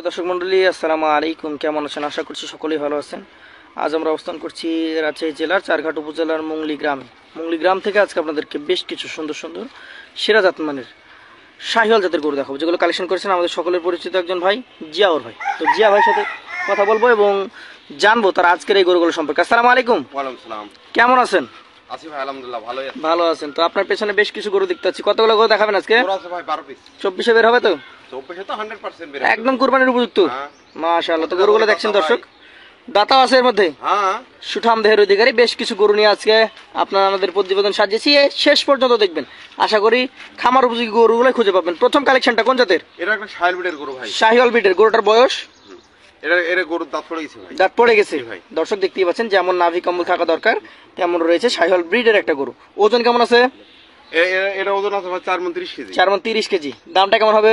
দর্শক মন্ডলী, আসসালামু আলাইকুম। কেমন আছেন? আশা করছি সকলেই ভালো আছেন। আজ আমরা অবস্থান করছি রাজশাহী জেলার চারঘাট উপজেলার মুংলি গ্রামে। মুংলি গ্রাম থেকে আজকে আপনাদেরকে বেশ কিছু সুন্দর সুন্দর সেরা জাতমানের শাহিওয়াল জাতের গরু দেখাবো, যেগুলো কালেকশন করেছেন আমাদের সকলের পরিচিত একজন ভাই, জিয়াউর ভাই। তো জিয়া ভাইয়ের সাথে কথা বলবো এবং জানবো তার আজকের এই গরুগুলো সম্পর্কে। আসসালামু আলাইকুম। ওয়ালাইকুম সালাম। কেমন আছেন? আছি ভাই, আলহামদুলিল্লাহ ভালোই আছি। ভালো আছেন। তো আপনার পেছনে বেশ কিছু গরু দেখতে পাচ্ছি। কতগুলো গরু দেখাবেন আজকে? গরু আছে ভাই 12 পিস। 24-এ বের হবে তো? 24 তো 100% বের হবে। একদম কুরবানির উপযুক্ত। হ্যাঁ। মাশাআল্লাহ। তো গরুগুলো দেখছেন দর্শক, দাতাও আছে এর মধ্যে। হ্যাঁ। সুঠাম দেহের অধিকারী বেশ কিছু গরু নিয়ে আজকে আপনারা আমাদের প্রতিবেদন সাজিয়েছি। শেষ পর্যন্ত দেখবেন, আশা করি খামার উপযোগী গরুগুলো খুঁজে পাবেন। প্রথম কালেকশনটা কোন জাতের? এটা একটা শাহিওয়াল ব্রিডের গরু ভাই। শাহিওয়াল ব্রিডের। গরুটার বয়স? এর গরুর দাঁত পড়ে গেছে ভাই। দাঁত পড়ে গেছে ভাই। দর্শক দেখতেই পাচ্ছেন, যেমন নাভি কম্বল থাকা দরকার তেমন রয়েছে শাহিওয়াল ব্রিডের একটা গরু। ওজন কেমন আছে? এটা ওজন আছে ভাই 4 মণ 30 কেজি। 4 মণ 30 কেজি। দামটা কেমন হবে?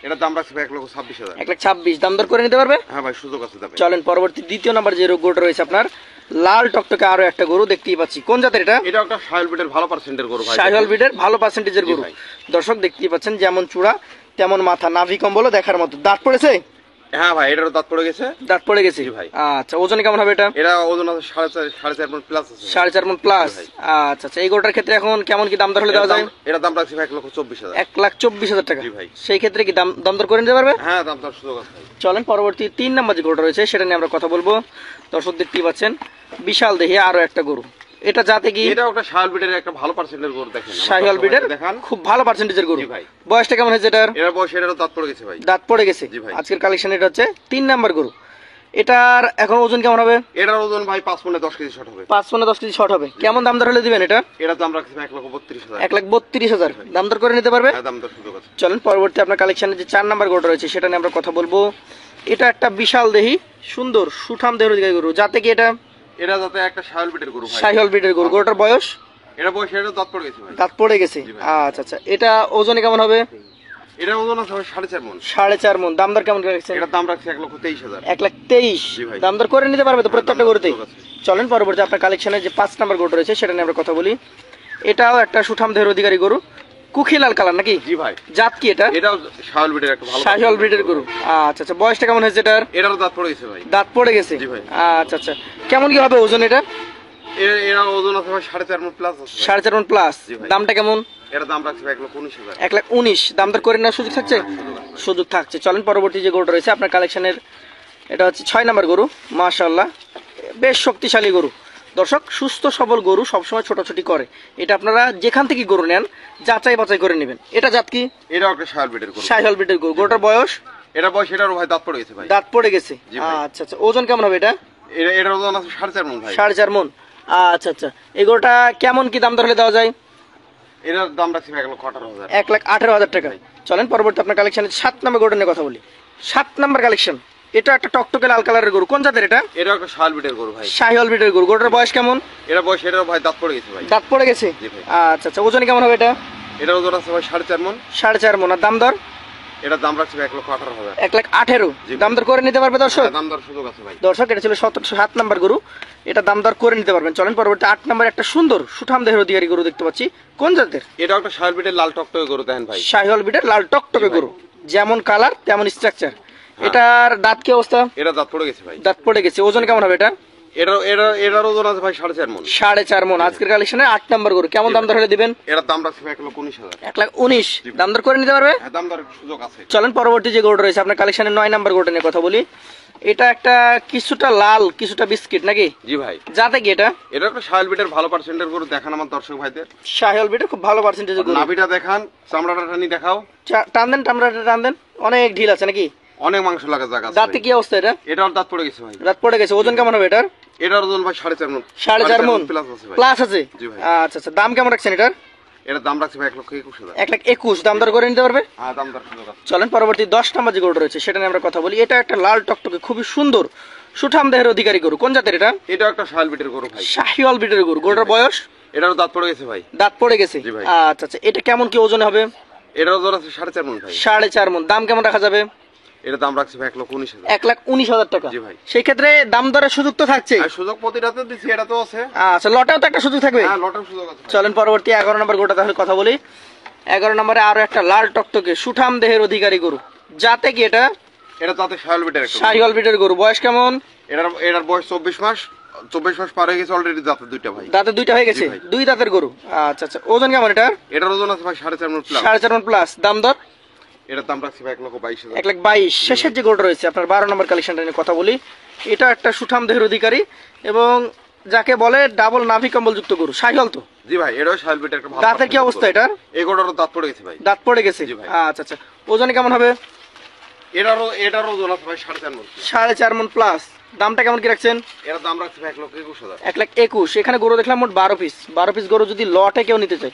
এটা দাম রাখছে ভাই 1,26,000। 1,26,000। দাম দর করে নিতে পারবে? হ্যাঁ ভাই, সুযোগ আছে দামে। চলেন পরবর্তী দ্বিতীয় নাম্বার যে গরুটা রয়েছে আপনার, লাল টকটকে আরো একটা গরু দেখতেই পাচ্ছি। কোন জাতের এটা? এটা একটা শাহিওয়াল ব্রিডের ভালো পার্সেন্টের গরু ভাই। শাহিওয়াল ব্রিডের ভালো পার্সেন্টেজের গরু। ভাই। দর্শক দেখতেই পাচ্ছেন, যেমন চূড়া তেমন মাথা, নাভি কম্বলও দেখার মতো। দাঁত পড়েছে? হ্যাঁ ভাই, এটারও দাঁত পড়ে গেছে। দাঁত পড়ে গেছে ভাই। আচ্ছা, ওজন কেমন হবে এটা? এটা ওজন আছে 4.5 মণ প্লাস আছে। 4.5 মণ প্লাস। আচ্ছা আচ্ছা, এই গরুটার ক্ষেত্রে এখন কেমন কি দাম দর হলে দেওয়া যায়? এটা দাম রাখছি ভাই 1,24,000। 1,24,000 টাকা। জি ভাই। সেই ক্ষেত্রে কি দাম দর করে নিতে পারবে? হ্যাঁ, দাম দর সুযোগ আছে ভাই। চলেন পরবর্তী 3 নাম্বার যে গরুটা রয়েছে সেটা নিয়ে আমরা কথা বলবো। দর্শক দেখতেই পাচ্ছেন, বিশাল দেহি আরো একটা গরু। এটা জাতে কি? এটা একটা শাহিওয়াল ব্রিডের একটা ভালো পার্সেন্টের গরু। দেখেন শাহিওয়াল ব্রিডের দেখান, খুব ভালো পার্সেন্টেজের গরু। জি ভাই। বয়সটা কেমন হয়েছে এটার? এর বয়স এটারও দাঁত পড়ে গেছে ভাই। দাঁত পড়ে গেছে। জি ভাই। আজকের কালেকশন এটা হচ্ছে 3 নাম্বার গরু। এটার এখন ওজন কেমন হবে? এটার ওজন ভাই 5 মণে 10 কেজি শর্ট হবে। 5 মণে 10 কেজি শর্ট হবে। কেমন দাম দর হলে দিবেন এটা? এটার দাম রাখছি 1,32,000। 1,32,000। দাম দর করে নিতে পারবে? হ্যাঁ, দাম দর সুযোগ আছে। চলেন পরবর্তী আপনার কালেকশনে যে 4 নাম্বার গরুটা রয়েছে সেটা নিয়ে আমরা কথা বলবো। এটা একটা বিশাল দেহি সুন্দর সুঠাম দেহের অধিকারী গরু। জাতে কি এটা? এটা যাতে একটা শাহিওয়াল ব্রিডের গরু ভাই। শাহিওয়াল ব্রিডের গরু। গরুটার বয়স? এটা বয়স এটারও দাঁত পড়ে গেছে ভাই। দাঁত পড়ে গেছে। জি ভাই। আচ্ছা আচ্ছা, এটা ওজনে কেমন হবে? এটার ওজন আছে ভাই 4.5 মণ। 4.5 মণ। দাম দর কেমন রাখছেন? এটার দাম রাখছি 1,23,000। 1,23,000। জি ভাই। দাম দর করে নিতে পারবে তো প্রত্যেকটা গরুতেই? সুযোগ আছে। চলেন পরবর্তী আপনার কালেকশনে যে 5 নাম্বার গরুটা রয়েছে সেটা নিয়ে আমরা কথা বলি। এটাও একটা সুঠাম দেহের অধিকারী গরু, কুখি লাল কালার নাকি? জি ভাই। জাত কি এটা? এটাও শাহিওয়াল ব্রিডের একটা ভালো শাহিওয়াল ব্রিডের গরু। আচ্ছা আচ্ছা, বয়সটা কেমন হয়েছে এটার? এটারও দাঁত পড়ে গেছে ভাই। দাঁত পড়ে গেছে। জি ভাই। আচ্ছা আচ্ছা, কেমন কি হবে ওজন এটা? এর ওজন আছে ভাই 4.5 মণ প্লাস আছে ভাই। 4.5 মণ প্লাস। জি ভাই। দামটা কেমন? এটার দাম রাখছি ভাই 1,19,000। 1,19,000। দাম দর করে নেওয়ার সুযোগ থাকছে? সুযোগ থাকছে। চলেন পরবর্তী যে গরুটা রয়েছে আপনার কালেকশনের, এটা হচ্ছে 6 নাম্বার গরু। মাশাআল্লাহ, বেশ শক্তিশালী গরু। দর্শক, সুস্থ সবল গরু সবসময় ছোটাছুটি করে। এটা আপনারা যেখান থেকে গরু নেন যাচাই বাছাই করে নেবেন। এটা জাত কি? এটাও একটা শাহিওয়াল ব্রিডের গরু। শাহিওয়াল ব্রিডের গরু। গরুটার বয়স? এটা বয়স এটারও ভাই দাঁত পড়ে গেছে ভাই। দাঁত পড়ে গেছে। জি ভাই। আচ্ছা আচ্ছা, ওজন কেমন হবে এটা? এটার ওজন আছে 4.5 মণ ভাই। 4.5 মণ। আচ্ছা আচ্ছা, এই গরুটা কেমন কি দাম দর হলে দেওয়া যায়? এটার দাম রাখছি ভাই 1,18,000। 1,18,000 টাকা। চলেন পরবর্তী আপনার কালেকশনের 7 নাম্বার গরুটা নিয়ে কথা বলি। 7 নাম্বার কালেকশন, এটা একটা টকটকে লাল কালারের গরু। কোন জাতের এটা? এটাও একটা শাহিওয়াল ব্রিডের গরু ভাই। শাহিওয়াল ব্রিডের গরু। গরুটার বয়স কেমন? এটা বয়স এটারও ভাই দাঁত পড়ে গেছে ভাই। দাঁত পড়ে গেছে। জি ভাই। আচ্ছা আচ্ছা, ওজন কেমন হবে এটা? এটার ওজন আছে ভাই 4.5 মণ। 4.5 মণ। আর দাম দর? এটার দাম রাখছি ভাই 1,18,000। 1,18,000। জি ভাই। দাম দর করে নিতে পারবে দর্শক? হ্যাঁ, দাম দর সুযোগ আছে ভাই। দর্শক, এটা ছিল 7 নাম্বার গরু। এটা দাম দর করে নিতে পারবেন। চলেন পরবর্তী 8 নাম্বার একটা সুন্দর সুঠাম দেহের অধিকারী গরু দেখতে পাচ্ছি। কোন জাতের? এটাও একটা শাহিওয়াল ব্রিডের লাল টকটকে গরু। দেখেন ভাই, শাহিওয়াল ব্রিডের লাল টকটকে গরু, যেমন কালার তেমন স্ট্রাকচার। এটার দাঁত কি অবস্থা? এটা দাঁত পড়ে গেছে ভাই। দাঁত পড়ে গেছে। ওজন কেমন হবে এটা? এটার ওজন আছে ভাই 4.5 মণ। 4.5 মণ। আজকের কালেকশনে 8 নাম্বার গরু। কেমন দাম দর হলে দিবেন? এটার দাম রাখছি ভাই 1,19,000। 1,19,000। দাম দর করে নিতে পারবে? হ্যাঁ, দাম দর সুযোগ আছে। চলেন পরবর্তী যে গরুটা রয়েছে আপনার কালেকশনের 9 নাম্বার গরুটা নিয়ে কথা বলি। এটা একটা কিছুটা লাল কিছুটা বিস্কিট নাকি? জি ভাই। যাতে কি এটা? এটা একটা শাহিওয়াল ব্রিডের ভালো পার্সেন্টের গরু। দেখান আমার দর্শক ভাইদের। শাহিওয়াল ব্রিডের খুব ভালো পার্সেন্টেজের গরু। নাভিটা দেখান, চামড়াটা টানি দেখাও। টান দেন, টান দেন। অনেক ঢিল আছে নাকি? অনেক মাংস লাগা জায়গা আছে। দাঁতে কি অবস্থা এটা? এটার দাঁত পড়ে গেছে ভাই। দাঁত পড়ে গেছে। ওজন কেমন হবে এটার? এটার ওজন ভাই 4.5 মণ। 4.5 মণ প্লাস আছে ভাই। প্লাস আছে। জি ভাই। আচ্ছা আচ্ছা, দাম কেমন রাখছেন এটার? এটার দাম রাখছি ভাই 1,21,000। 1,21,000। দাম দর করে নিতে পারবে? হ্যাঁ, দাম দর সুযোগ আছে। চলেন পরবর্তী 10 নাম্বার যে গরুটা রয়েছে সেটা নিয়ে আমরা কথা বলি। এটা একটা লাল টকটকে খুবই সুন্দর সুঠাম দেহের অধিকারী গরু। কোন জাতের এটা? এটা একটা শাহিওয়াল ব্রিডের গরু ভাই। শাহিওয়াল ব্রিডের গরু। গরুটার বয়স? এটারও দাঁত পড়ে গেছে ভাই। দাঁত পড়ে গেছে। জি ভাই। আচ্ছা আচ্ছা, এটা কেমন কি ওজনে হবে? এটার ওজন আছে 4.5 মণ ভাই। 4.5 মণ। দাম কেমন রাখা যাবে? এটার দাম রাখছি ভাই 1,19,000। 1,19,000 টাকা। জি ভাই। সেই ক্ষেত্রে দাম দরের সুযোগ তো থাকছে। আর সুযোগ প্রতিটাতে দিছি, এটা তো আছে। আচ্ছা, লটেও তো একটা সুযোগ থাকবে। হ্যাঁ, লটের সুযোগ আছে ভাই। চলেন পরবর্তী 11 নম্বর গরুটা তাহলে কথা বলি। 11 নম্বরে আরো একটা লাল টকটকে সুঠাম দেহের অধিকারী গরু। জাতে কি এটা? এটা তাতে শাহিওয়াল বিটের একটা গরু। শাহিওয়াল ব্রিডের গরু, বয়স কেমন? এটার বয়স 24 মাস। 24 মাস পার হয়ে গেছে অলরেডি, দাঁতে দুইটা ভাই। দাঁতে দুইটা হয়ে গেছে, জি ভাই। দুই দাঁতের গরু। আচ্ছা আচ্ছা, ওজন কেমন এটার? এটার ওজন আছে ভাই 4.5 মণ প্লাস। 4.5 মণ প্লাস। দাম দর? এটার দাম রাখছি ভাই 1,22,000। 1,22,000। শেষের যে গরুটা রয়েছে আপনার 12 নম্বর কালেকশনটা নিয়ে কথা বলি। এটা একটা সুঠাম দেহের অধিকারী এবং যাকে বলে ডাবল নাভি কম্বল যুক্ত গরু, শাহিওয়াল তো? জি ভাই, এটাও শাহিওয়াল বিটের একটা ভালো। দাঁতের কি অবস্থা এটার? এই গরুটারও দাঁত পড়ে গেছে ভাই। দাঁত পড়ে গেছে। জি ভাই। আচ্ছা আচ্ছা, ওজন কেমন হবে? এটারও ওজন আছে ভাই 4.5 মণ। 4.5 মণ প্লাস। দামটা কেমন কি রাখছেন? এটার দাম রাখছি ভাই 1,21,000। 1,21,000। এখানে গরু দেখলাম মোট 12 পিস। 12 পিস গরু যদি লটে কেউ নিতে চায়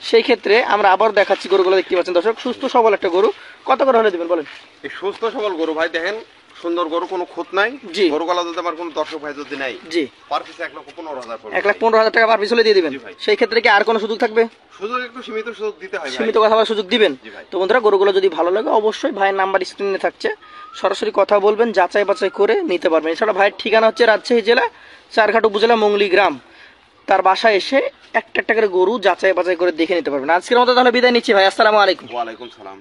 সেই ক্ষেত্রে আমরা আবার দেখাচ্ছি গরুগুলো, দেখতে পাচ্ছেন দর্শক, সুস্থ সবল একটা গরু। কত করে হলে দিবেন বলেন? এই সুস্থ সবল গরু ভাই, দেখেন সুন্দর গরু, কোনো খুঁত নাই। জি। গরুগুলা যদি আমার কোনো দর্শক ভাই যদি নাই, জি, পার পিস 1,15,000 পড়বে। 1,15,000 টাকা পার পিস হলে দিয়ে দিবেন। জি ভাই। সেই ক্ষেত্রে কি আর কোনো সুযোগ থাকবে? সুযোগ একটু সীমিত সুযোগ দিতে হয় ভাই। সীমিত কথা বলার সুযোগ দিবেন। জি ভাই। তো বন্ধুরা, গরুগুলো যদি ভালো লাগে অবশ্যই ভাইয়ের নাম্বার স্ক্রিনে থাকছে, সরাসরি কথা বলবেন, যাচাই বাছাই করে নিতে পারবেন। এছাড়া ভাইয়ের ঠিকানা হচ্ছে রাজশাহী জেলা চারঘাট উপজেলা মুংলি গ্রাম। তার বাসায় এসে একটা একটা করে গরু যাচাই বাছাই করে দেখে নিতে পারবেন। আজকের মতো তাহলে বিদায় নিচ্ছি ভাই, আসসালামু আলাইকুম। ওয়ালাইকুম সালাম।